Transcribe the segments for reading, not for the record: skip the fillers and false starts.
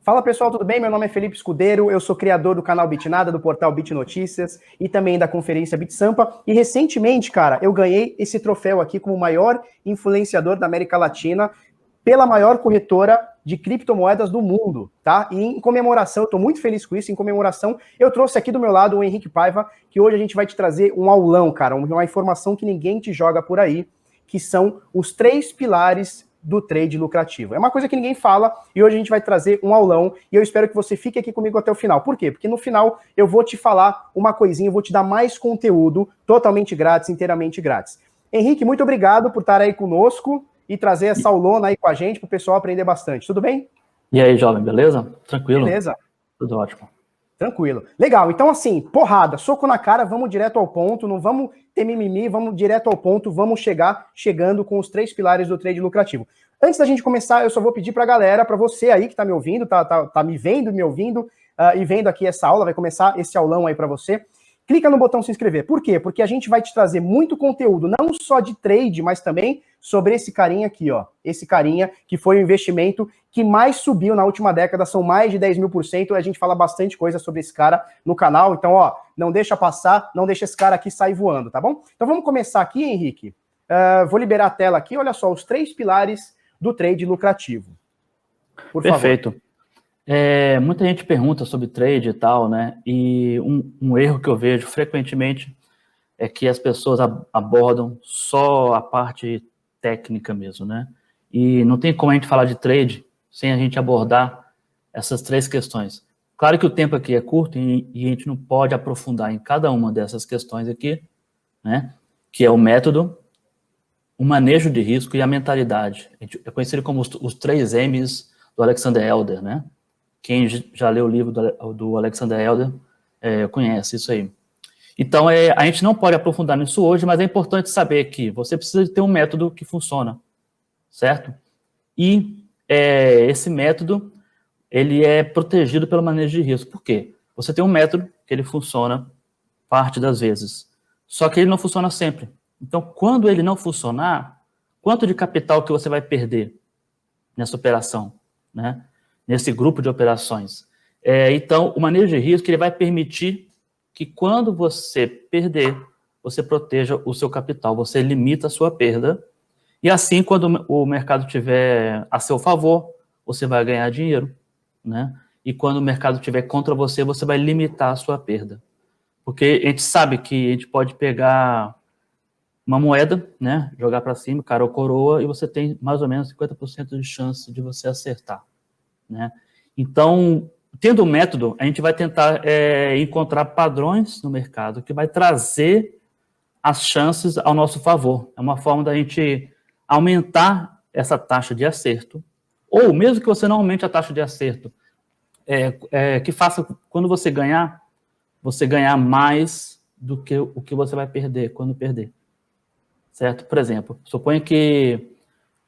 Fala pessoal, tudo bem? Meu nome é Felipe Escudeiro, eu sou criador do canal Bitnada, do portal Bit Notícias e também da conferência Bit Sampa. E recentemente, cara, eu ganhei esse troféu aqui como o maior influenciador da América Latina pela maior corretora de criptomoedas do mundo, tá? E em comemoração, eu tô muito feliz com isso, em comemoração, eu trouxe aqui do meu lado o Henrique Paiva, que hoje a gente vai te trazer um aulão, cara, uma informação que ninguém te joga por aí, que são os 3 pilares do trade lucrativo. É uma coisa que ninguém fala e hoje a gente vai trazer um aulão e eu espero que você fique aqui comigo até o final. Por quê? Porque no final eu vou te falar uma coisinha, eu vou te dar mais conteúdo totalmente grátis, inteiramente grátis. Henrique, muito obrigado por estar aí conosco e trazer essa aulona aí com a gente para o pessoal aprender bastante. Tudo bem? E aí, jovem, beleza? Tranquilo? Beleza. Tudo ótimo. Tranquilo. Legal, então assim, porrada, soco na cara, vamos direto ao ponto, não vamos ter mimimi, vamos direto ao ponto, vamos chegando com os 3 pilares do trade lucrativo. Antes da gente começar, eu só vou pedir pra galera, pra você aí que tá me ouvindo, tá me vendo, me ouvindo e vendo aqui essa aula, vai começar esse aulão aí pra você. Clica no botão se inscrever. Por quê? Porque a gente vai te trazer muito conteúdo, não só de trade, mas também sobre esse carinha aqui, ó. Esse carinha que foi o investimento que mais subiu na última década, são mais de 10.000%. A gente fala bastante coisa sobre esse cara no canal. Então, ó, não deixa passar, não deixa esse cara aqui sair voando, tá bom? Então vamos começar aqui, Henrique. Vou liberar a tela aqui. Olha só, os 3 pilares do trade lucrativo. Por favor. Perfeito. Muita gente pergunta sobre trade e tal, né? E um erro que eu vejo frequentemente é que as pessoas abordam só a parte técnica mesmo, né? E não tem como a gente falar de trade sem a gente abordar essas 3 questões. Claro que o tempo aqui é curto e a gente não pode aprofundar em cada uma dessas questões aqui, né? Que é o método, o manejo de risco e a mentalidade. É conhecido como os 3 M's do Alexander Elder, né? Quem já leu o livro do Alexander Elder conhece isso aí. Então, a gente não pode aprofundar nisso hoje, mas é importante saber que você precisa ter um método que funciona, certo? E esse método, ele é protegido pelo manejo de risco. Por quê? Você tem um método que ele funciona parte das vezes, só que ele não funciona sempre. Então, quando ele não funcionar, quanto de capital que você vai perder nessa operação, né? Nesse grupo de operações? Então, o manejo de risco ele vai permitir que quando você perder, você proteja o seu capital, você limita a sua perda, e assim, quando o mercado estiver a seu favor, você vai ganhar dinheiro, né? E quando o mercado estiver contra você, você vai limitar a sua perda. Porque a gente sabe que a gente pode pegar uma moeda, né, jogar para cima, cara ou coroa, e você tem mais ou menos 50% de chance de você acertar, né? Então, tendo um método, a gente vai tentar encontrar padrões no mercado que vai trazer as chances ao nosso favor. É uma forma da gente aumentar essa taxa de acerto, ou mesmo que você não aumente a taxa de acerto, que faça, quando você ganhar mais do que o que você vai perder quando perder. Certo? Por exemplo, suponha que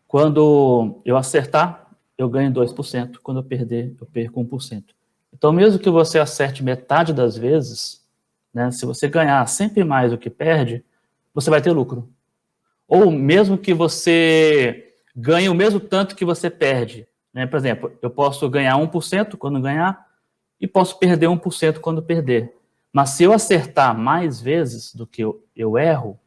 quando eu acertar, eu ganho 2%, quando eu perder, eu perco 1%. Então, mesmo que você acerte metade das vezes, né, se você ganhar sempre mais do que perde, você vai ter lucro. Ou mesmo que você ganhe o mesmo tanto que você perde, né? Por exemplo, eu posso ganhar 1% quando ganhar e posso perder 1% quando perder. Mas se eu acertar mais vezes do que eu erro,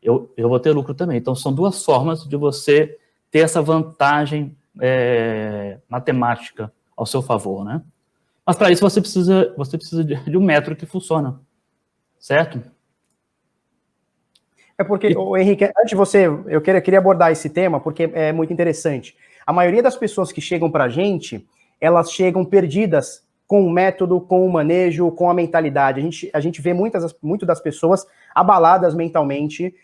eu vou ter lucro também. Então, são 2 formas de você ter essa vantagem matemática ao seu favor, né? Mas, para isso, você precisa de um método que funciona, certo? Porque, Henrique, antes de você, eu queria abordar esse tema, porque é muito interessante. A maioria das pessoas que chegam para a gente, elas chegam perdidas com o método, com o manejo, com a mentalidade. A gente vê muito das pessoas abaladas mentalmente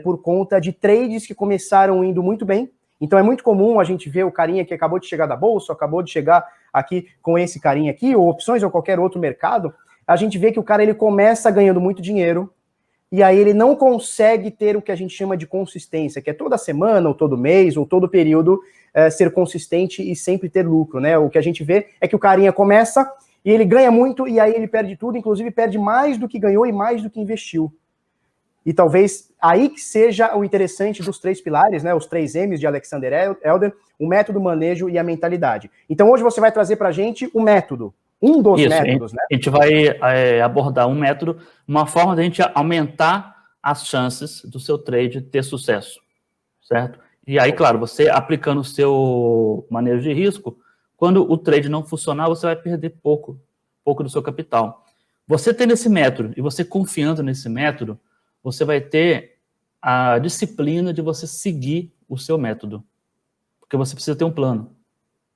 por conta de trades que começaram indo muito bem. Então é muito comum a gente ver o carinha que acabou de chegar da bolsa, acabou de chegar aqui com esse carinha aqui, ou opções ou qualquer outro mercado, a gente vê que o cara ele começa ganhando muito dinheiro, e aí ele não consegue ter o que a gente chama de consistência, que é toda semana, ou todo mês, ou todo período, ser consistente e sempre ter lucro, né? O que a gente vê é que o carinha começa e ele ganha muito, e aí ele perde tudo, inclusive perde mais do que ganhou e mais do que investiu. E talvez aí que seja o interessante dos 3 pilares, né, os 3 M's de Alexander Elder, o método, o manejo e a mentalidade. Então hoje você vai trazer para a gente o método, um dos métodos, né? A gente vai abordar um método, uma forma de a gente aumentar as chances do seu trade ter sucesso, certo? E aí, claro, você aplicando o seu manejo de risco, quando o trade não funcionar, você vai perder pouco do seu capital. Você tendo esse método e você confiando nesse método, você vai ter a disciplina de você seguir o seu método. Porque você precisa ter um plano,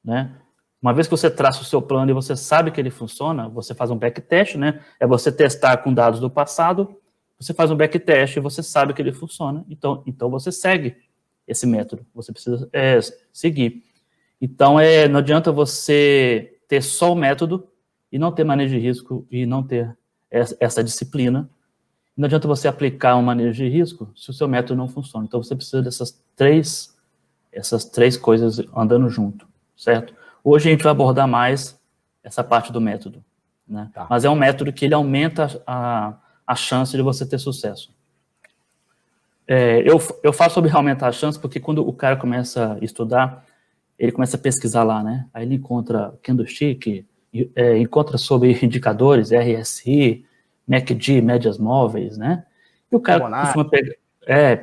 né? Uma vez que você traça o seu plano e você sabe que ele funciona, você faz um backtest, né? É você testar com dados do passado, você faz um backtest e você sabe que ele funciona, então você segue esse método, você precisa seguir. Então, não adianta você ter só o método e não ter manejo de risco e não ter essa disciplina. Não adianta você aplicar um manejo de risco se o seu método não funciona. Então, você precisa dessas três coisas andando junto, certo? Hoje a gente vai abordar mais essa parte do método, né? Tá. Mas é um método que ele aumenta a chance de você ter sucesso. Eu falo sobre aumentar a chance porque quando o cara começa a estudar, ele começa a pesquisar lá, né? Aí ele encontra candlestick, encontra sobre indicadores, RSI, MACD, médias móveis, né? E o cara costuma pegar...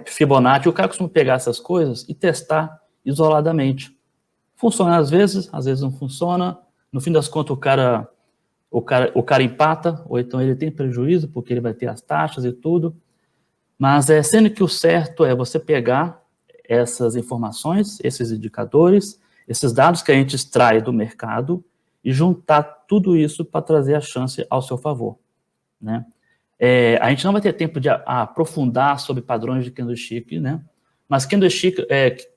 Fibonacci, o cara costuma pegar essas coisas e testar isoladamente. Funciona às vezes não funciona. No fim das contas, o cara empata, ou então ele tem prejuízo, porque ele vai ter as taxas e tudo. Mas sendo que o certo é você pegar essas informações, esses indicadores, esses dados que a gente extrai do mercado e juntar tudo isso para trazer a chance ao seu favor, né? A gente não vai ter tempo de aprofundar sobre padrões de candlestick, né? Mas candlestick,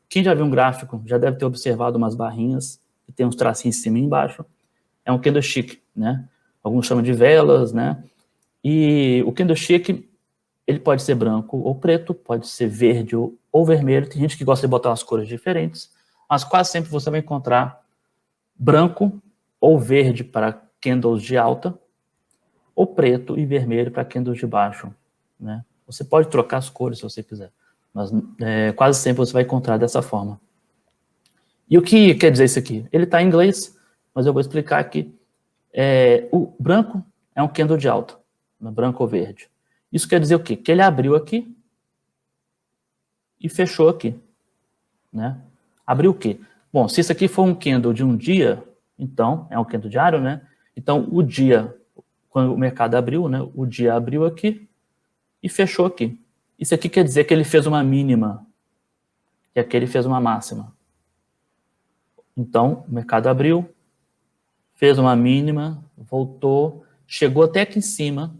quem já viu um gráfico já deve ter observado umas barrinhas que tem uns tracinhos em cima e embaixo. É um candlestick, né? Alguns chamam de velas, né? E o candlestick, ele pode ser branco ou preto, pode ser verde ou vermelho. Tem gente que gosta de botar umas cores diferentes, mas quase sempre você vai encontrar branco ou verde para candles de alta, ou preto e vermelho para candles de baixo, né? Você pode trocar as cores se você quiser, mas quase sempre você vai encontrar dessa forma. E o que quer dizer isso aqui? Ele está em inglês, mas eu vou explicar aqui. O branco é um candle de alta, branco ou verde. Isso quer dizer o quê? Que ele abriu aqui e fechou aqui, né? Abriu o quê? Bom, se isso aqui for um candle de um dia, então, é um candle diário, né? Então, o dia, quando o mercado abriu, né? O dia abriu aqui e fechou aqui. Isso aqui quer dizer que ele fez uma mínima e aqui ele fez uma máxima. Então, o mercado abriu, fez uma mínima, voltou, chegou até aqui em cima,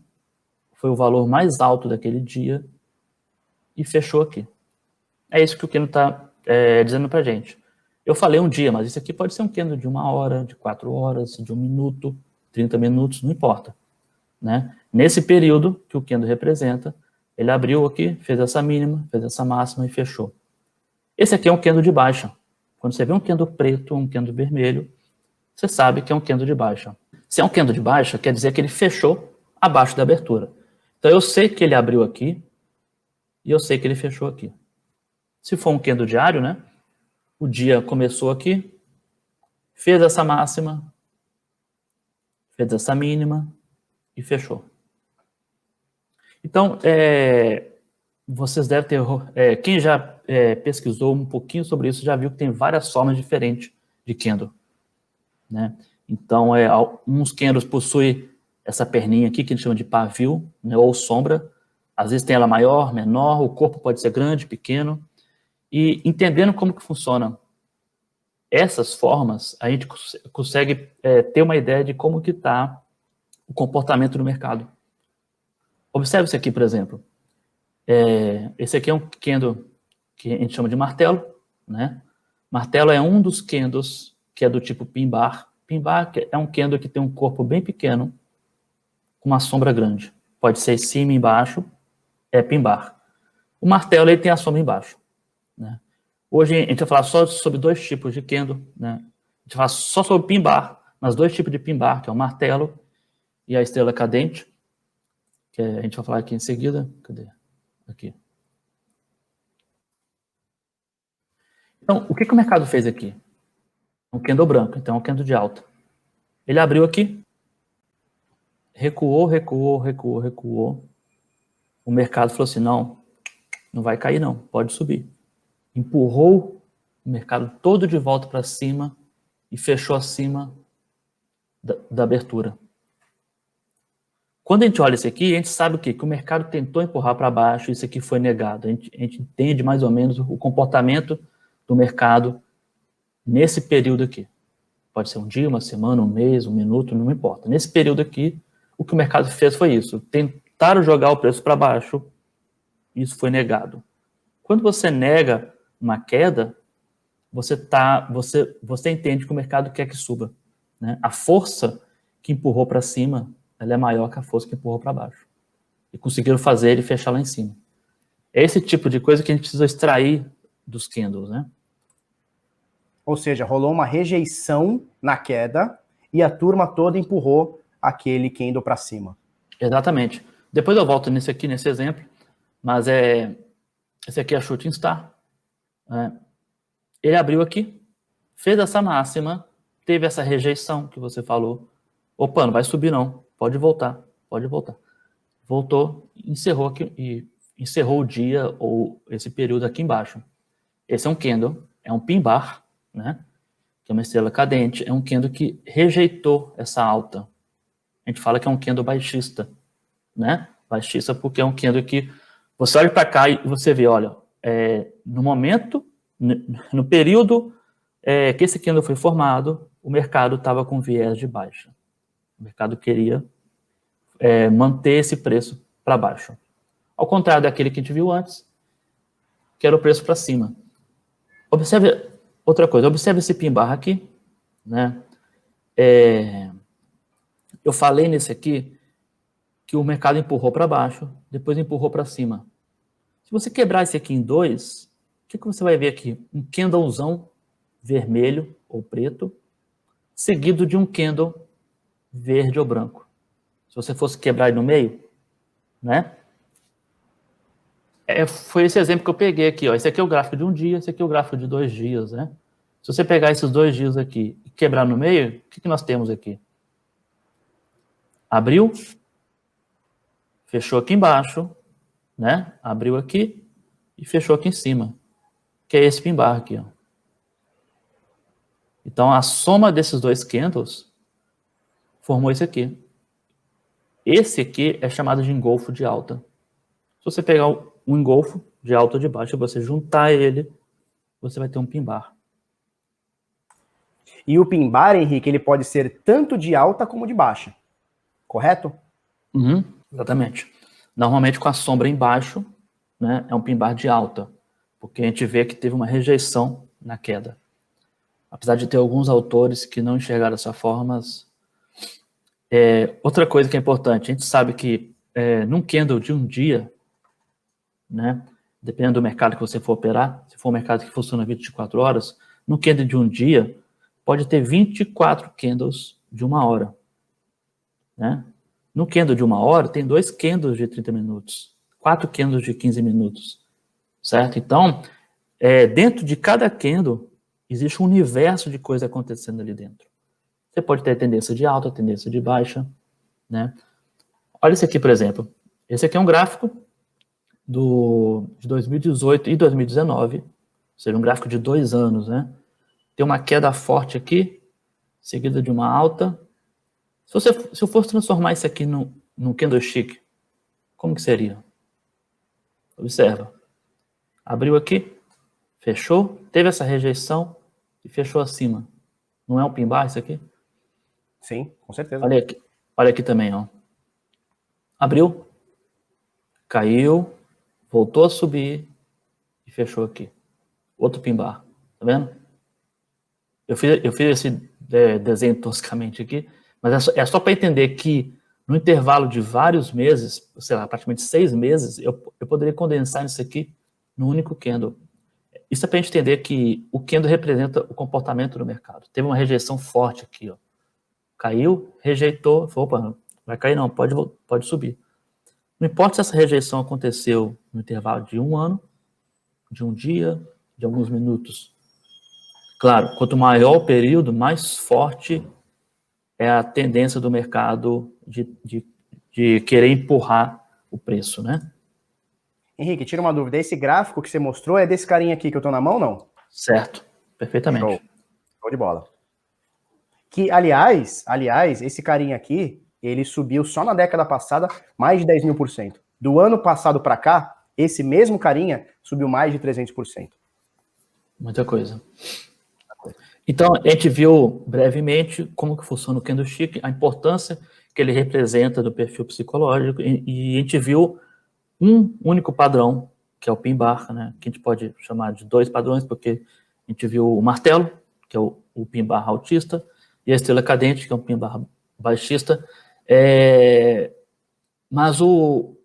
foi o valor mais alto daquele dia e fechou aqui. É isso que o Keno está dizendo para a gente. Eu falei um dia, mas isso aqui pode ser um candle de 1 hora, de 4 horas, de 1 minuto, 30 minutos, não importa, né? Nesse período que o candle representa, ele abriu aqui, fez essa mínima, fez essa máxima e fechou. Esse aqui é um candle de baixa. Quando você vê um candle preto ou um candle vermelho, você sabe que é um candle de baixa. Se é um candle de baixa, quer dizer que ele fechou abaixo da abertura. Então eu sei que ele abriu aqui e eu sei que ele fechou aqui. Se for um candle diário, né? O dia começou aqui, fez essa máxima, fez essa mínima e fechou. Então, vocês devem ter... quem já pesquisou um pouquinho sobre isso já viu que tem várias formas diferentes de candle, né? Então, uns candles possuem essa perninha aqui que a gente chama de pavio, né, ou sombra. Às vezes tem ela maior, menor, o corpo pode ser grande, pequeno. E entendendo como que funciona essas formas, a gente consegue ter uma ideia de como que está o comportamento do mercado. Observe isso aqui, por exemplo. Esse aqui é um candle que a gente chama de martelo, né? Martelo é um dos candles que é do tipo pin bar. Pin bar é um candle que tem um corpo bem pequeno, com uma sombra grande. Pode ser em cima e embaixo, é pin bar. O martelo ele tem a sombra embaixo, né? Hoje a gente vai falar só sobre 2 tipos de candle, né? A gente vai falar só sobre pin bar, mas 2 tipos de pin bar, que é o martelo e a estrela cadente, que a gente vai falar aqui em seguida. Cadê? Aqui. Então, o que o mercado fez aqui? Um candle branco, então é um candle de alta. Ele abriu aqui, recuou, recuou, recuou, recuou. O mercado falou assim, não vai cair não, pode subir. Empurrou o mercado todo de volta para cima e fechou acima da abertura. Quando a gente olha isso aqui, a gente sabe o quê? Que o mercado tentou empurrar para baixo, isso aqui foi negado. A gente entende mais ou menos o comportamento do mercado nesse período aqui. Pode ser um dia, uma semana, um mês, um minuto, não importa. Nesse período aqui, o que o mercado fez foi isso. Tentaram jogar o preço para baixo, isso foi negado. Quando você nega uma queda, você entende que o mercado quer que suba, né? A força que empurrou para cima, ela é maior que a força que empurrou para baixo. E conseguiram fazer ele fechar lá em cima. É esse tipo de coisa que a gente precisa extrair dos candles, né? Ou seja, rolou uma rejeição na queda e a turma toda empurrou aquele candle para cima. Exatamente. Depois eu volto nesse exemplo, mas esse aqui é a Shooting Star. Ele abriu aqui, fez essa máxima, teve essa rejeição que você falou. Opa, não vai subir não, pode voltar, pode voltar. Voltou, encerrou aqui, e encerrou o dia ou esse período aqui embaixo. Esse é um candle, é um pin bar, né? Que é uma estrela cadente, é um candle que rejeitou essa alta. A gente fala que é um candle baixista, né? Baixista porque é um candle que você olha para cá e você vê, olha, no momento, no período que esse candle foi formado, o mercado estava com viés de baixa. O mercado queria manter esse preço para baixo. Ao contrário daquele que a gente viu antes, que era o preço para cima. Observe outra coisa, observe esse pin bar aqui, né? Eu falei nesse aqui que o mercado empurrou para baixo, depois empurrou para cima. Se você quebrar esse aqui em dois, o que você vai ver aqui? Um candlezão vermelho ou preto, seguido de um candle verde ou branco. Se você fosse quebrar ele no meio, né? Foi esse exemplo que eu peguei aqui, ó. Esse aqui é o gráfico de um dia, esse aqui é o gráfico de 2 dias, né? Se você pegar esses 2 dias aqui e quebrar no meio, o que nós temos aqui? Abriu, fechou aqui embaixo, né? Abriu aqui e fechou aqui em cima, que é esse pin bar aqui, ó. Então, a soma desses 2 candles formou esse aqui. Esse aqui é chamado de engolfo de alta. Se você pegar um engolfo de alta ou de baixa, você juntar ele, você vai ter um pin bar. E o pin bar, Henrique, ele pode ser tanto de alta como de baixa, correto? Uhum, exatamente. Normalmente com a sombra embaixo, né, é um pin bar de alta, porque a gente vê que teve uma rejeição na queda. Apesar de ter alguns autores que não enxergaram dessa forma, outra coisa que é importante, a gente sabe que num candle de um dia, né, dependendo do mercado que você for operar, se for um mercado que funciona 24 horas, no candle de um dia, pode ter 24 candles de 1 hora. Né? No candle de 1 hora, tem 2 candles de 30 minutos, 4 candles de 15 minutos, certo? Então, dentro de cada candle, existe um universo de coisa acontecendo ali dentro. Você pode ter tendência de alta, tendência de baixa, né? Olha esse aqui, por exemplo. Esse aqui é um gráfico de 2018 e 2019, ou seja, um gráfico de 2 anos, né? Tem uma queda forte aqui, seguida de uma alta. Se eu fosse transformar isso aqui num candlestick, como que seria? Observa. Abriu aqui, fechou, teve essa rejeição e fechou acima. Não é um pin bar isso aqui? Sim, com certeza. Olha aqui também, ó. Abriu, caiu, voltou a subir e fechou aqui. Outro pin bar, tá vendo? Eu fiz esse desenho toscamente aqui, mas é só para entender que no intervalo de vários meses, sei lá, praticamente 6 meses, eu poderia condensar isso aqui num único candle. Isso é para a gente entender que o candle representa o comportamento do mercado. Teve uma rejeição forte aqui, ó. Caiu, rejeitou, falou, opa, vai cair não, pode subir. Não importa se essa rejeição aconteceu no intervalo de 1 ano, de 1 dia, de alguns minutos. Claro, quanto maior o período, mais forte é a tendência do mercado de querer empurrar o preço, né? Henrique, tira uma dúvida. Esse gráfico que você mostrou é desse carinha aqui que eu tô na mão, não? Certo, perfeitamente. Show. Show de bola. Que, aliás, esse carinha aqui, ele subiu só na década passada mais de 10.000%. Do ano passado para cá, esse mesmo carinha subiu mais de 300%. Muita coisa. Então, a gente viu brevemente como que funciona o candlestick, a importância que ele representa do perfil psicológico, e a gente viu um único padrão, que é o pin bar, né? Que a gente pode chamar de 2 padrões, porque a gente viu o martelo, que é o pin bar altista, e a estrela cadente, que é um pin bar baixista. Mas o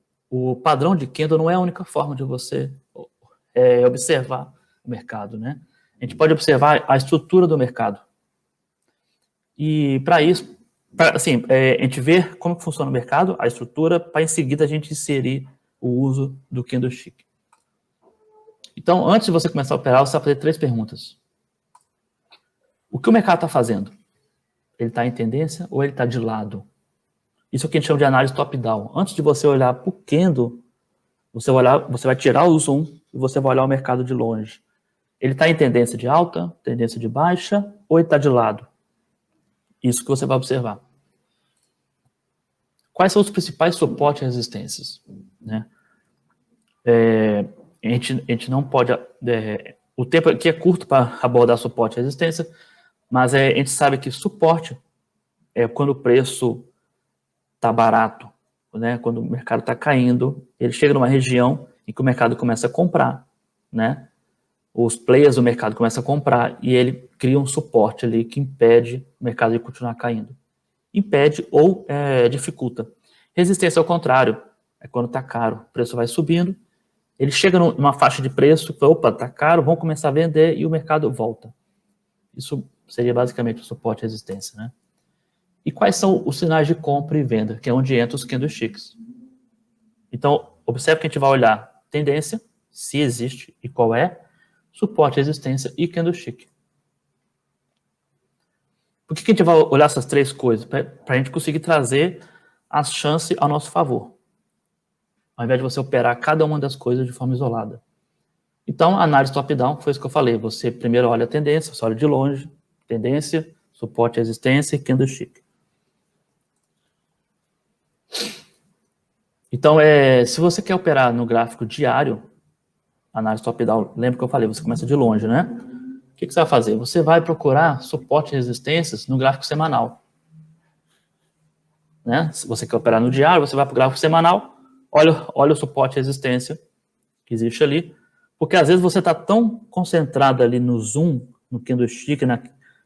padrão de candle não é a única forma de você observar o mercado, né? A gente pode observar a estrutura do mercado. E para isso, assim, a gente vê como que funciona o mercado, a estrutura, para em seguida a gente inserir o uso do candlestick. Então, antes de você começar a operar, você vai fazer 3 perguntas. O que o mercado está fazendo? Ele está em tendência ou ele está de lado? Isso é o que a gente chama de análise top-down. Antes de você olhar para o candle, você vai tirar o zoom e você vai olhar o mercado de longe. Ele está em tendência de alta, tendência de baixa, ou ele está de lado? Isso que você vai observar. Quais são os principais suportes e resistências? Né? A gente não pode... o tempo aqui é curto para abordar suporte e resistência, mas a gente sabe que suporte é quando o preço está barato, né? Quando o mercado está caindo, ele chega numa região em que o mercado começa a comprar, né? Os players do mercado começam a comprar e ele cria um suporte ali que impede o mercado de continuar caindo. Impede ou dificulta. Resistência ao contrário, é quando está caro, o preço vai subindo, ele chega numa faixa de preço, opa, está caro, vamos começar a vender e o mercado volta. Isso seria basicamente o suporte e resistência, né? E quais são os sinais de compra e venda, que é onde entram os candlesticks. Então, observe que a gente vai olhar tendência, se existe e qual é, suporte, resistência e candlestick. Por que a gente vai olhar essas 3 coisas? Para a gente conseguir trazer as chances ao nosso favor. Ao invés de você operar cada uma das coisas de forma isolada. Então, a análise top-down foi isso que eu falei. Você primeiro olha a tendência, você olha de longe, tendência, suporte, resistência e candlestick. Então, se você quer operar no gráfico diário, análise top-down, lembra que eu falei, você começa de longe, né? O que você vai fazer? Você vai procurar suporte e resistências no gráfico semanal. Né? Se você quer operar no diário, você vai para o gráfico semanal, olha o suporte e resistência que existe ali, porque às vezes você está tão concentrado ali no zoom, no candlestick,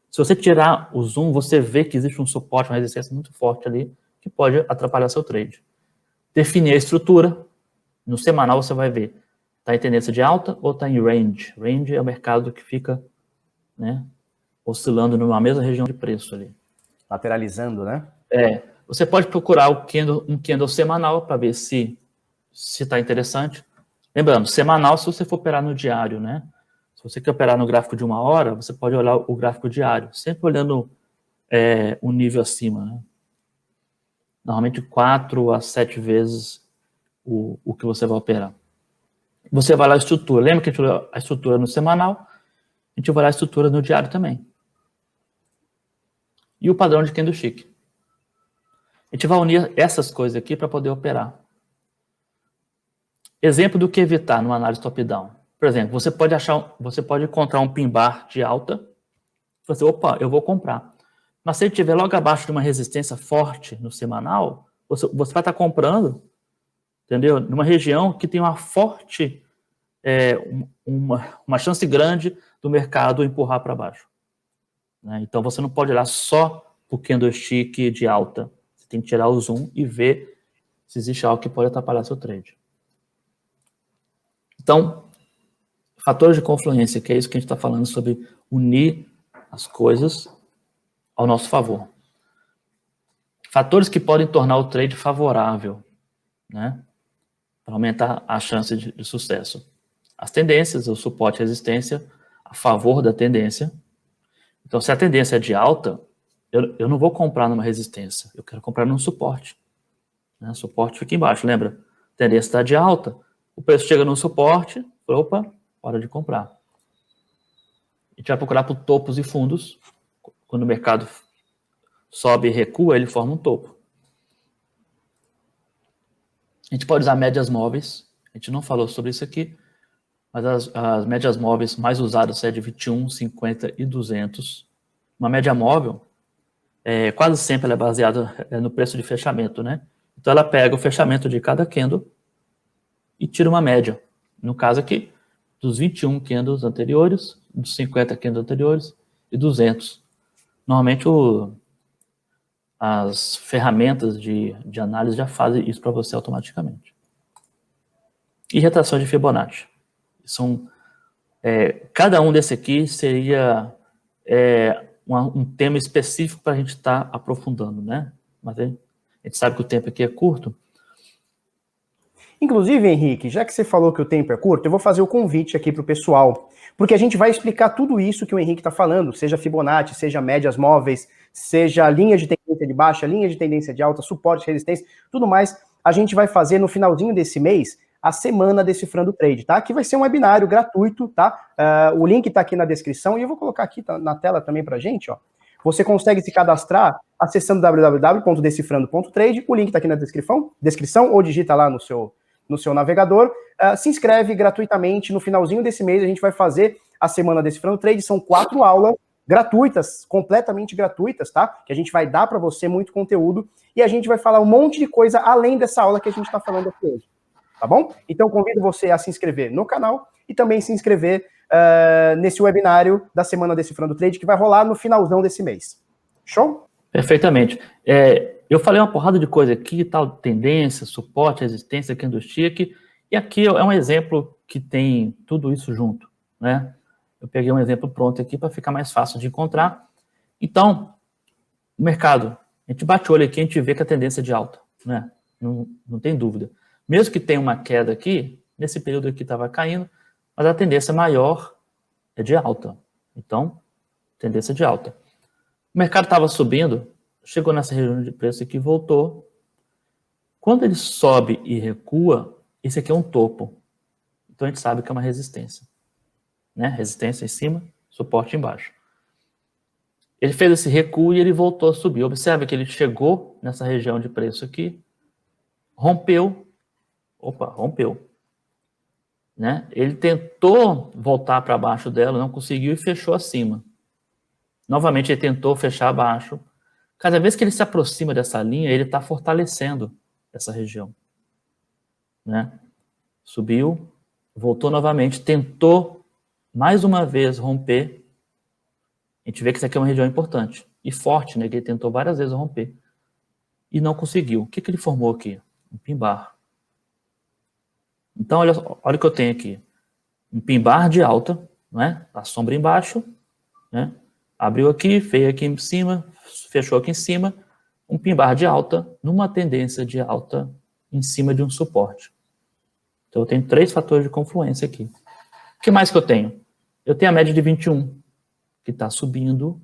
se você tirar o zoom, você vê que existe um suporte, uma resistência muito forte ali, que pode atrapalhar seu trade. Definir a estrutura, no semanal você vai ver, está em tendência de alta ou está em range? Range é o mercado que fica, né, oscilando numa mesma região de preço ali. Lateralizando, né? Você pode procurar um candle semanal para ver se está interessante. Lembrando, semanal se você for operar no diário, né? Se você quer operar no gráfico de 1 hora, você pode olhar o gráfico diário, sempre olhando o nível acima, né? Normalmente 4 a 7 vezes o que você vai operar. Você vai lá a estrutura. Lembra que a gente olhou a estrutura no semanal? A gente vai lá a estrutura no diário também. E o padrão de candlestick. A gente vai unir essas coisas aqui para poder operar. Exemplo do que evitar numa análise top-down. Por exemplo, você pode encontrar um pin bar de alta. Você, opa, eu vou comprar. Mas se ele estiver logo abaixo de uma resistência forte no semanal, você vai estar comprando, entendeu? Numa região que tem uma forte, uma chance grande do mercado empurrar para baixo. Né? Então você não pode olhar só para o candlestick de alta. Você tem que tirar o zoom e ver se existe algo que pode atrapalhar seu trade. Então, fatores de confluência, que é isso que a gente está falando sobre unir as coisas ao nosso favor. Fatores que podem tornar o trade favorável, né? para aumentar a chance de sucesso. As tendências, o suporte e resistência a favor da tendência. Então, se a tendência é de alta, eu não vou comprar numa resistência, eu quero comprar num suporte. Né? O suporte fica embaixo, lembra? A tendência está de alta, o preço chega no suporte, opa, hora de comprar. A gente vai procurar por topos e fundos. Quando o mercado sobe e recua, ele forma um topo. A gente pode usar médias móveis, a gente não falou sobre isso aqui, mas as médias móveis mais usadas é de 21, 50 e 200. Uma média móvel, quase sempre ela é baseada no preço de fechamento, né? Então ela pega o fechamento de cada candle e tira uma média. No caso aqui, dos 21 candles anteriores, dos 50 candles anteriores e 200. Normalmente as ferramentas de análise já fazem isso para você automaticamente. E retração de Fibonacci. Cada um desse aqui seria um tema específico para a gente estar aprofundando, né? Mas a gente sabe que o tempo aqui é curto. Inclusive, Henrique, já que você falou que o tempo é curto, eu vou fazer o convite aqui para o pessoal, porque a gente vai explicar tudo isso que o Henrique está falando, seja Fibonacci, seja médias móveis, seja linha de tendência de baixa, linha de tendência de alta, suporte, resistência, tudo mais, a gente vai fazer no finalzinho desse mês a semana Decifrando Trade, tá? Que vai ser um webinário gratuito, tá? O link está aqui na descrição e eu vou colocar aqui na tela também para a gente, ó. Você consegue se cadastrar acessando www.decifrando.trade, o link está aqui na descrição, ou digita lá no seu navegador, se inscreve gratuitamente. No finalzinho desse mês a gente vai fazer a semana Decifrando Trade, são 4 aulas gratuitas, completamente gratuitas, tá? Que a gente vai dar para você muito conteúdo e a gente vai falar um monte de coisa além dessa aula que a gente está falando aqui hoje, tá bom? Então convido você a se inscrever no canal e também se inscrever nesse webinário da semana Decifrando Trade que vai rolar no finalzão desse mês. Show? Perfeitamente. Eu falei uma porrada de coisa aqui, tal, tendência, suporte, resistência, candlestick, e aqui é um exemplo que tem tudo isso junto, né? Eu peguei um exemplo pronto aqui para ficar mais fácil de encontrar. Então, o mercado, a gente bate o olho aqui, a gente vê que a tendência é de alta, né? Não tem dúvida. Mesmo que tenha uma queda aqui, nesse período aqui estava caindo, mas a tendência maior é de alta. Então, tendência de alta. O mercado estava subindo, chegou nessa região de preço aqui e voltou. Quando ele sobe e recua, esse aqui é um topo. Então a gente sabe que é uma resistência. Né? Resistência em cima, suporte embaixo. Ele fez esse recuo e ele voltou a subir. Observe que ele chegou nessa região de preço aqui, rompeu. Opa, rompeu. Né? Ele tentou voltar para baixo dela, não conseguiu e fechou acima. Novamente ele tentou fechar abaixo. Cada vez que ele se aproxima dessa linha, ele está fortalecendo essa região. Né? Subiu, voltou novamente, tentou mais uma vez romper. A gente vê que isso aqui é uma região importante e forte, né? Que ele tentou várias vezes romper e não conseguiu. O que ele formou aqui? Um pin bar. Então, olha o que eu tenho aqui. Um pin bar de alta, né? A sombra embaixo, né? Abriu aqui, veio aqui em cima, fechou aqui em cima, um pin bar de alta, numa tendência de alta em cima de um suporte. Então eu tenho 3 fatores de confluência aqui. O que mais que eu tenho? Eu tenho a média de 21, que está subindo,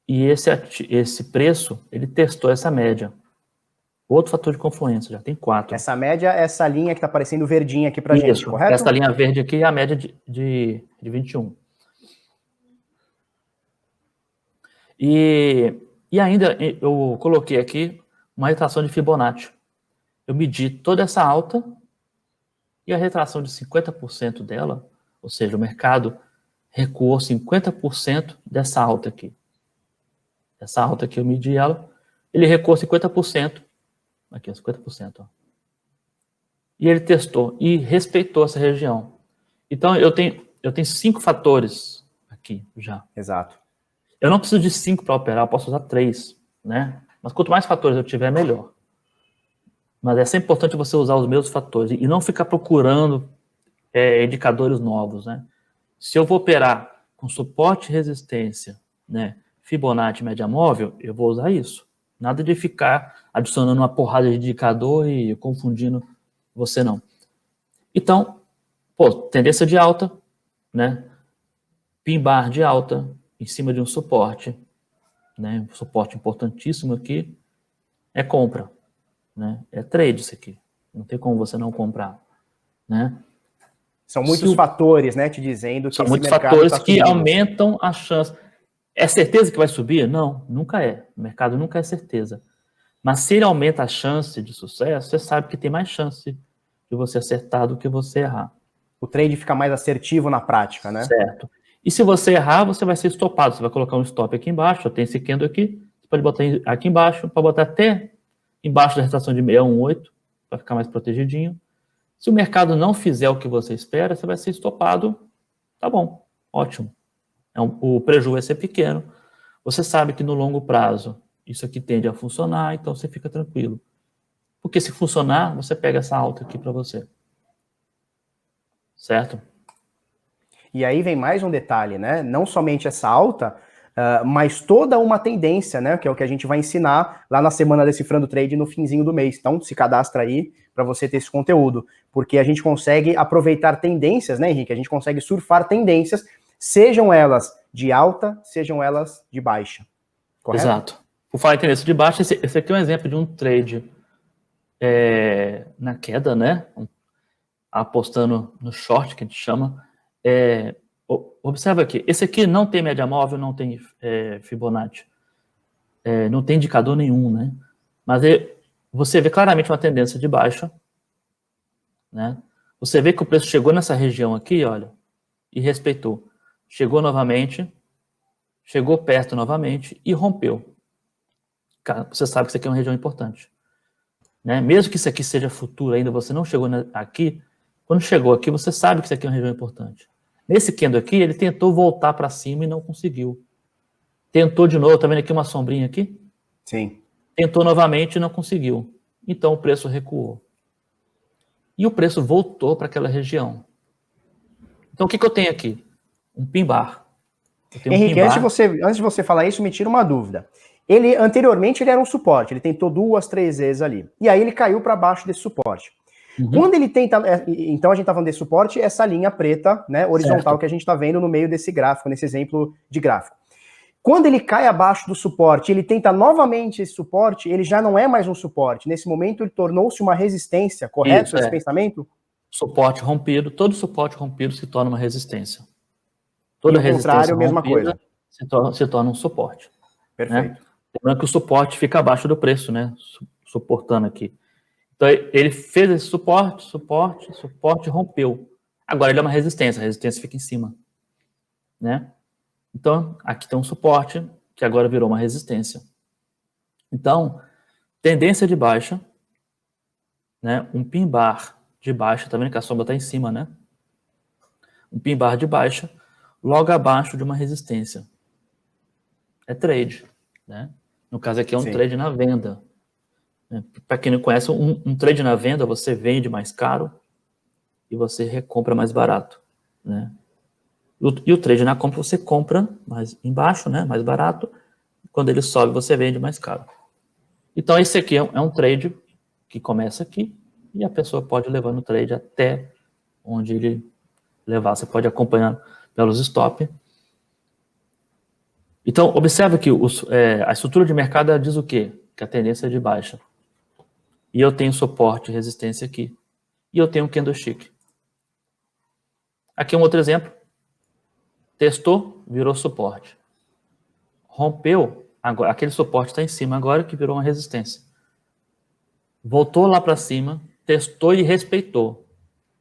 e esse preço, ele testou essa média. Outro fator de confluência, já tem 4. Essa média é essa linha que está aparecendo verdinha aqui para gente, correto? Essa linha verde aqui é a média de 21. E ainda eu coloquei aqui uma retração de Fibonacci. Eu medi toda essa alta e a retração de 50% dela, ou seja, o mercado recuou 50% dessa alta aqui. Essa alta aqui eu medi ela, ele recuou 50%, aqui 50%, ó. E ele testou e respeitou essa região. Então eu tenho 5 fatores aqui já. Exato. Eu não preciso de 5 para operar, eu posso usar 3, né? Mas quanto mais fatores eu tiver, melhor. Mas é sempre importante você usar os mesmos fatores e não ficar procurando indicadores novos, né? Se eu vou operar com suporte e resistência, né, Fibonacci média móvel, eu vou usar isso. Nada de ficar adicionando uma porrada de indicador e confundindo você não. Então, pô, tendência de alta, né? Pin bar de alta, em cima de um suporte, né? Um suporte importantíssimo aqui é compra, né? É trade isso aqui. Não tem como você não comprar, né? São muitos fatores, né, te dizendo que são esse muitos mercado fatores tá que subindo. aumentam a chance. É certeza que vai subir? Não, nunca é. O mercado nunca é certeza. Mas se ele aumenta a chance de sucesso, você sabe que tem mais chance de você acertar do que você errar. O trade fica mais assertivo na prática, né? Certo. E se você errar, você vai ser estopado. Você vai colocar um stop aqui embaixo, eu tenho esse candle aqui, você pode botar aqui embaixo, pode botar até embaixo da retração de 618, para ficar mais protegidinho. Se o mercado não fizer o que você espera, você vai ser estopado. Tá bom, ótimo. O prejuízo vai ser pequeno. Você sabe que no longo prazo isso aqui tende a funcionar, então você fica tranquilo. Porque se funcionar, você pega essa alta aqui para você. Certo? E aí vem mais um detalhe, né? Não somente essa alta, mas toda uma tendência, né? Que é o que a gente vai ensinar lá na semana Decifrando Trade no finzinho do mês. Então, se cadastra aí para você ter esse conteúdo. Porque a gente consegue aproveitar tendências, né, Henrique? A gente consegue surfar tendências, sejam elas de alta, sejam elas de baixa. Correto? Exato. Por falar em tendência de baixa, esse aqui é um exemplo de um trade na queda, né? Apostando no short, que a gente chama. Observa aqui, esse aqui não tem média móvel, não tem Fibonacci. Não tem indicador nenhum, né? Mas você vê claramente uma tendência de baixa, né? Você vê que o preço chegou nessa região aqui, olha, e respeitou. Chegou novamente, chegou perto novamente e rompeu. Cara, você sabe que isso aqui é uma região importante, né? Mesmo que isso aqui seja futuro ainda, você não chegou aqui, quando chegou aqui, você sabe que isso aqui é uma região importante. Nesse candle aqui, ele tentou voltar para cima e não conseguiu. Tentou de novo, tá vendo aqui uma sombrinha aqui? Sim. Tentou novamente e não conseguiu. Então o preço recuou. E o preço voltou para aquela região. Então o que eu tenho aqui? Um pin bar. Henrique, antes de você falar isso, me tira uma dúvida. Anteriormente, ele era um suporte, ele tentou 2, 3 vezes ali. E aí ele caiu para baixo desse suporte. Uhum. Quando ele tenta, então a gente está falando desse suporte, essa linha preta, né, horizontal, certo, que a gente está vendo no meio desse gráfico, nesse exemplo de gráfico. Quando ele cai abaixo do suporte, ele tenta novamente esse suporte, ele já não é mais um suporte. Nesse momento, ele tornou-se uma resistência, correto? Isso, esse pensamento? Suporte rompido, todo suporte rompido se torna uma resistência. Toda resistência contrário, mesma coisa. Se torna um suporte. Perfeito. Né? Lembrando que o suporte fica abaixo do preço, né? Suportando aqui. Então, ele fez esse suporte, rompeu. Agora ele é uma resistência, a resistência fica em cima. Né? Então, aqui tem um suporte, que agora virou uma resistência. Então, tendência de baixa, né? Um pin bar de baixa, tá vendo que a sombra está em cima, né? Um pin bar de baixa, logo abaixo de uma resistência. É trade, né? No caso aqui é um trade na venda. Para quem não conhece, um trade na venda, você vende mais caro e você recompra mais barato, né? E o trade na compra, você compra mais embaixo, né? Mais barato. Quando ele sobe, você vende mais caro. Então, esse aqui é um trade que começa aqui e a pessoa pode levar no trade até onde ele levar. Você pode acompanhar pelos stop. Então, observe que a estrutura de mercado diz o quê? Que a tendência é de baixa. E eu tenho suporte e resistência aqui. E eu tenho um candlestick. Aqui um outro exemplo. Testou, virou suporte. Rompeu, agora, aquele suporte está em cima agora que virou uma resistência. Voltou lá para cima, testou e respeitou.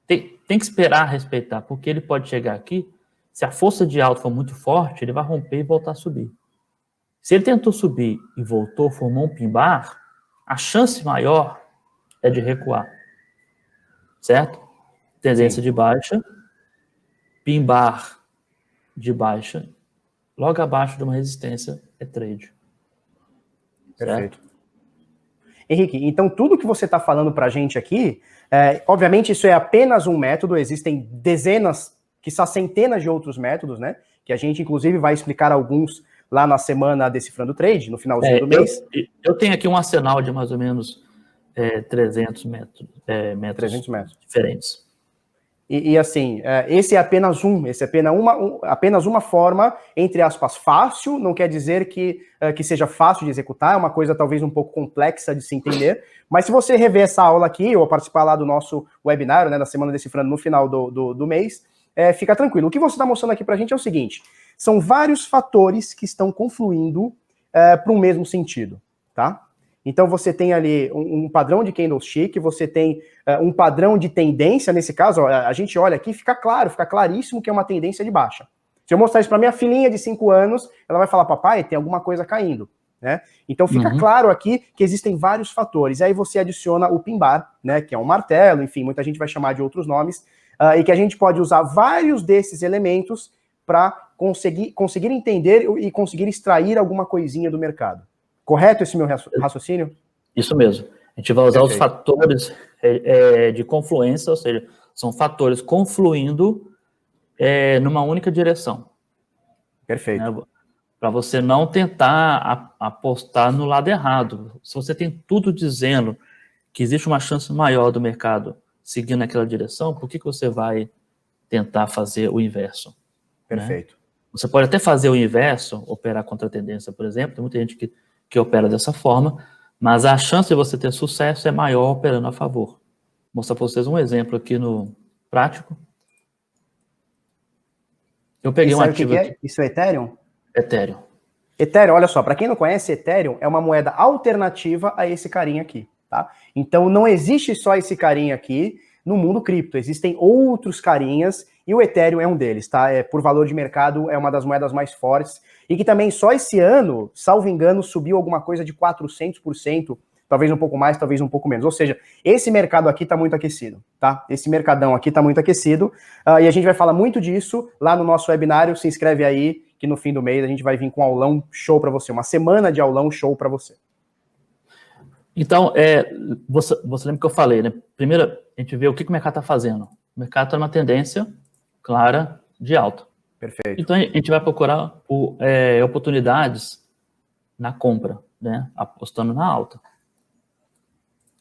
Tem que esperar respeitar, porque ele pode chegar aqui, se a força de alta for muito forte, ele vai romper e voltar a subir. Se ele tentou subir e voltou, formou um pin bar, a chance maior é de recuar. Certo? Tendência de baixa, pin bar de baixa, logo abaixo de uma resistência é trade. Perfeito. Certo? Henrique, então tudo que você está falando para a gente aqui, obviamente isso é apenas um método, existem dezenas, quiçá centenas de outros métodos, né? Que a gente inclusive vai explicar alguns lá na semana Decifrando Trade, no finalzinho do mês. Eu tenho aqui um arsenal de mais ou menos 300 metros, metros 300 metros. diferentes. E assim, esse é apenas apenas uma forma, entre aspas, fácil, não quer dizer que seja fácil de executar, é uma coisa talvez um pouco complexa de se entender, mas se você rever essa aula aqui, ou participar lá do nosso webinário, né, da Semana Decifrando no final do mês, fica tranquilo. O que você está mostrando aqui para a gente é o seguinte, são vários fatores que estão confluindo para um mesmo sentido, tá? Então você tem ali um padrão de candlestick, você tem um padrão de tendência, nesse caso, ó, a gente olha aqui, fica claríssimo que é uma tendência de baixa. Se eu mostrar isso para minha filhinha de 5 anos, ela vai falar, papai, tem alguma coisa caindo, né? Então fica claro aqui que existem vários fatores. Aí você adiciona o pin bar, né, que é um martelo, enfim, muita gente vai chamar de outros nomes, e que a gente pode usar vários desses elementos para conseguir entender e conseguir extrair alguma coisinha do mercado. Correto esse meu raciocínio? Isso mesmo. A gente vai usar Perfeito. os fatores de confluência, ou seja, são fatores confluindo numa única direção. Perfeito. Né? Para você não tentar apostar no lado errado. Se você tem tudo dizendo que existe uma chance maior do mercado seguindo aquela direção, por que você vai tentar fazer o inverso? Perfeito. Né? Você pode até fazer o inverso, operar contra a tendência, por exemplo, tem muita gente que opera dessa forma, mas a chance de você ter sucesso é maior operando a favor. Vou mostrar para vocês um exemplo aqui no prático. Eu peguei um ativo aqui. Isso é Ethereum? Ethereum. Ethereum, olha só, para quem não conhece, Ethereum é uma moeda alternativa a esse carinha aqui, tá? Então não existe só esse carinha aqui no mundo cripto, existem outros carinhas e o Ethereum é um deles, tá? Por valor de mercado, é uma das moedas mais fortes e que também só esse ano, salvo engano, subiu alguma coisa de 400%, talvez um pouco mais, talvez um pouco menos. Ou seja, esse mercado aqui está muito aquecido, tá? Esse mercadão aqui está muito aquecido e a gente vai falar muito disso lá no nosso webinário. Se inscreve aí que no fim do mês a gente vai vir com um aulão show para você, uma semana de aulão show para você. Então, você lembra que eu falei, né? Primeiro, a gente vê o que o mercado está fazendo. O mercado está numa tendência clara de alta. Perfeito. Então, a gente vai procurar oportunidades na compra, né? Apostando na alta.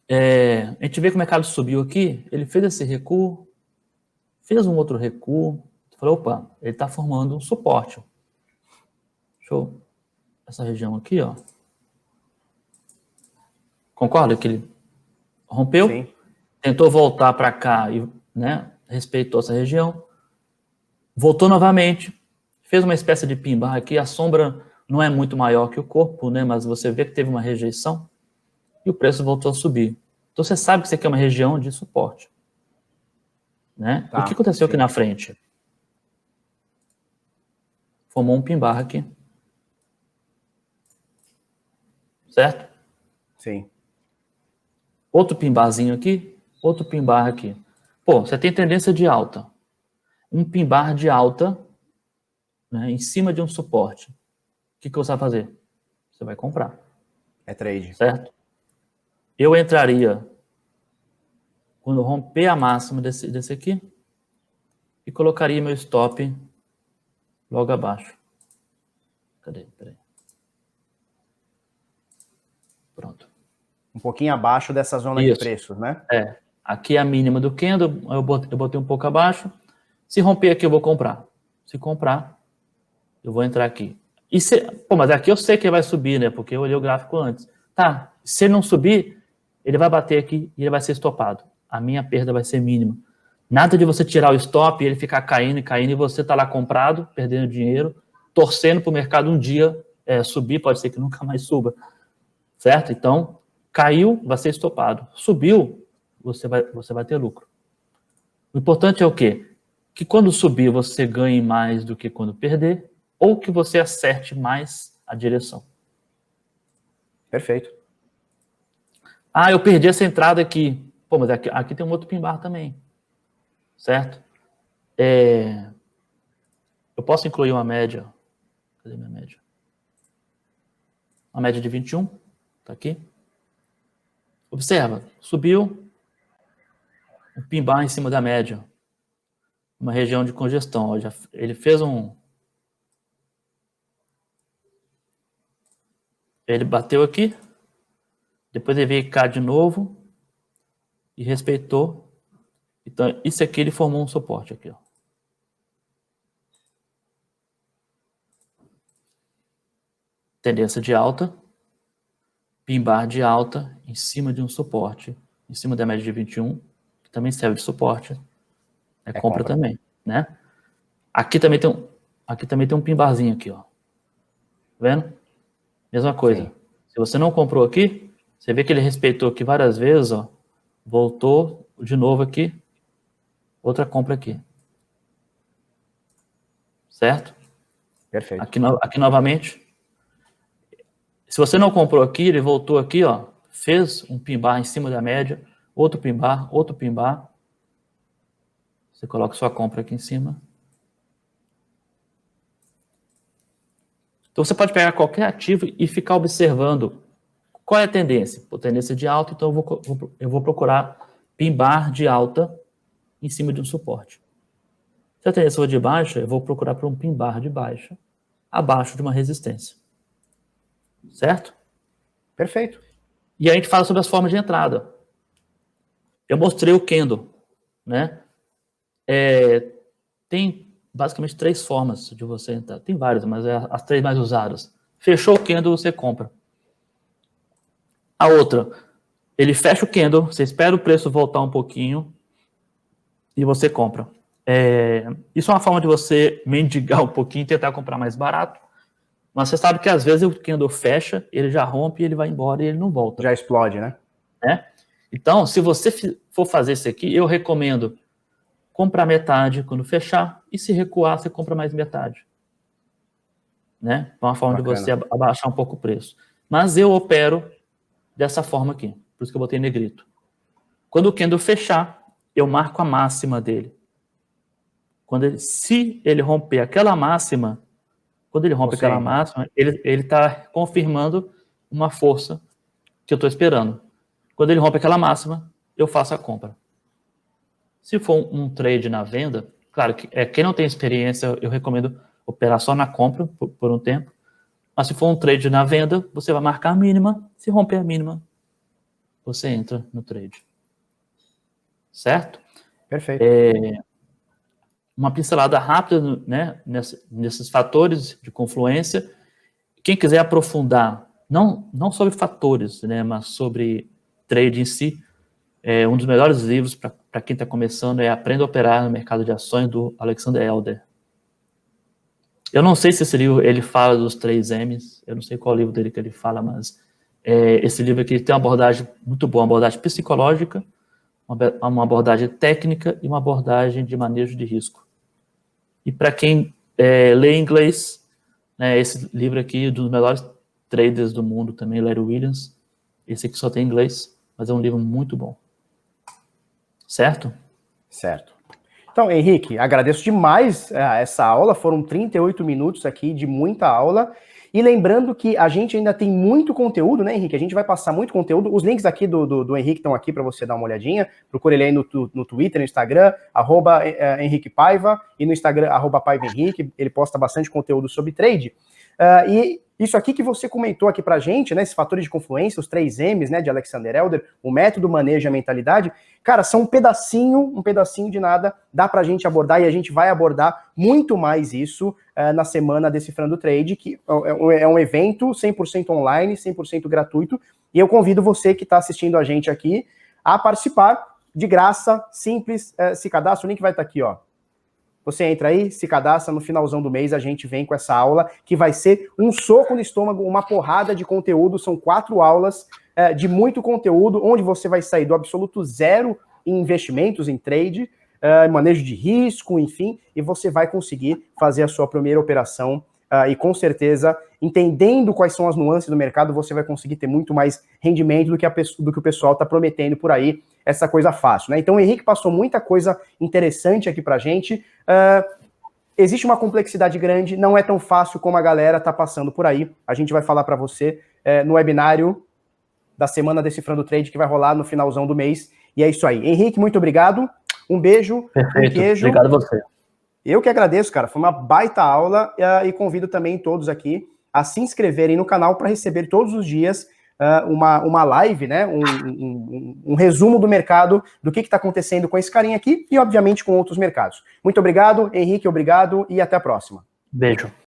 A gente vê que o mercado subiu aqui, ele fez esse recuo, fez um outro recuo, falou, opa, ele está formando um suporte. Show. Essa região aqui, ó. Concorda que ele rompeu? Sim. Tentou voltar para cá e, né, respeitou essa região. Voltou novamente, fez uma espécie de pin bar aqui, a sombra não é muito maior que o corpo, né, mas você vê que teve uma rejeição e o preço voltou a subir. Então você sabe que isso aqui é uma região de suporte. Né? Tá, o que aconteceu aqui na frente? Formou um pin bar aqui. Certo? Sim. Outro pin barzinho aqui, outro pin bar aqui. Pô, você tem tendência de alta. Um pin bar de alta, né, em cima de um suporte. O que você vai fazer? Você vai comprar. É trade. Certo? Eu entraria quando romper a máxima desse aqui e colocaria meu stop logo abaixo. Cadê? Peraí. Pronto. Um pouquinho abaixo dessa zona de preços, né? Aqui é a mínima do candle, eu botei um pouco abaixo. Se romper aqui, eu vou comprar. Se comprar, eu vou entrar aqui. Mas aqui eu sei que ele vai subir, né? Porque eu olhei o gráfico antes. Tá, se ele não subir, ele vai bater aqui e ele vai ser estopado. A minha perda vai ser mínima. Nada de você tirar o stop e ele ficar caindo e caindo e você tá lá comprado, perdendo dinheiro, torcendo para o mercado um dia subir, pode ser que nunca mais suba. Certo? Então, caiu, vai ser estopado. Subiu, você vai ter lucro. O importante é o quê? Que quando subir você ganhe mais do que quando perder, ou que você acerte mais a direção. Perfeito. Ah, eu perdi essa entrada aqui. Pô, mas aqui tem um outro pin bar também. Certo? Eu posso incluir uma média. Cadê minha média? Uma média de 21. Tá aqui. Observa, subiu um pin bar em cima da média. Uma região de congestão. Ó, ele fez ele bateu aqui. Depois ele veio cá de novo. e respeitou. Então, isso aqui ele formou um suporte aqui, ó. Tendência de alta, pin bar de alta em cima de um suporte, em cima da média de 21, que também serve de suporte. É compra também, né? Aqui também tem um pin barzinho aqui, ó. Tá vendo? Mesma coisa. Sim. Se você não comprou aqui, você vê que ele respeitou aqui várias vezes, ó. Voltou de novo aqui. Outra compra aqui. Certo? Perfeito. Aqui novamente. Se você não comprou aqui, ele voltou aqui, ó. Fez um pin bar em cima da média. Outro pin bar, outro pin bar. Você coloca sua compra aqui em cima. Então, você pode pegar qualquer ativo e ficar observando qual é a tendência. Por tendência de alta, então eu vou procurar pin bar de alta em cima de um suporte. Se a tendência for de baixa, eu vou procurar por um pin bar de baixa, abaixo de uma resistência. Certo? Perfeito. E a gente fala sobre as formas de entrada. Eu mostrei o candle, né? Tem basicamente 3 formas de você entrar. Tem várias, mas é as 3 mais usadas. Fechou o candle, você compra. A outra, ele fecha o candle, você espera o preço voltar um pouquinho e você compra. Isso é uma forma de você mendigar um pouquinho e tentar comprar mais barato. Mas você sabe que às vezes o candle fecha, ele já rompe, ele vai embora e ele não volta. Já explode, né? Então, se você for fazer isso aqui, eu recomendo comprar metade quando fechar, e se recuar, você compra mais metade. Né? É uma forma Bacana. De você abaixar um pouco o preço. Mas eu opero dessa forma aqui, por isso que eu botei negrito. Quando o candle fechar, eu marco a máxima dele. Se ele romper aquela máxima, quando ele rompe aquela máxima, ele está confirmando uma força que eu estou esperando. Quando ele rompe aquela máxima, eu faço a compra. Se for um trade na venda, claro, que quem não tem experiência, eu recomendo operar só na compra por um tempo. Mas se for um trade na venda, você vai marcar a mínima. Se romper a mínima, você entra no trade. Certo? Perfeito. Uma pincelada rápida, né, nesses fatores de confluência. Quem quiser aprofundar, não sobre fatores, né, mas sobre trade em si, um dos melhores livros para quem está começando é Aprenda a Operar no Mercado de Ações, do Alexander Elder. Eu não sei se esse livro ele fala dos 3 M's, eu não sei qual livro dele que ele fala, mas esse livro aqui tem uma abordagem muito boa, uma abordagem psicológica, uma abordagem técnica e uma abordagem de manejo de risco. E para quem lê inglês, né, esse livro aqui é um dos melhores traders do mundo também, Larry Williams. Esse aqui só tem inglês, mas é um livro muito bom. Certo? Certo. Então, Henrique, agradeço demais essa aula. Foram 38 minutos aqui de muita aula. E lembrando que a gente ainda tem muito conteúdo, né, Henrique? A gente vai passar muito conteúdo. Os links aqui do Henrique estão aqui para você dar uma olhadinha. Procure ele aí no Twitter, no Instagram, @Henrique Paiva, e no Instagram, @PaivaHenrique. Ele posta bastante conteúdo sobre trade. E isso aqui que você comentou aqui pra gente, né, esses fatores de confluência, os 3 M's, né, de Alexander Elder, o método, manejo e a mentalidade, cara, são um pedacinho de nada, dá pra gente abordar, e a gente vai abordar muito mais isso na semana Decifrando Trade, que é um evento 100% online, 100% gratuito, e eu convido você que está assistindo a gente aqui a participar de graça, simples, se cadastra, o link vai estar aqui, ó. Você entra aí, se cadastra, no finalzão do mês a gente vem com essa aula, que vai ser um soco no estômago, uma porrada de conteúdo, são 4 aulas de muito conteúdo, onde você vai sair do absoluto zero em investimentos, em trade, manejo de risco, enfim, e você vai conseguir fazer a sua primeira operação, e com certeza, entendendo quais são as nuances do mercado, você vai conseguir ter muito mais rendimento do que o pessoal está prometendo por aí, essa coisa fácil, né? Então o Henrique passou muita coisa interessante aqui pra gente. Existe uma complexidade grande, não é tão fácil como a galera tá passando por aí. A gente vai falar para você no webinário da semana Decifrando Trade, que vai rolar no finalzão do mês. E é isso aí. Henrique, muito obrigado. Um beijo, Perfeito. Um queijo. Obrigado a você. Eu que agradeço, cara. Foi uma baita aula e convido também todos aqui a se inscreverem no canal para receber todos os dias uma live, né, um resumo do mercado, do que está acontecendo com esse carinha aqui e, obviamente, com outros mercados. Muito obrigado, Henrique, obrigado e até a próxima. Beijo.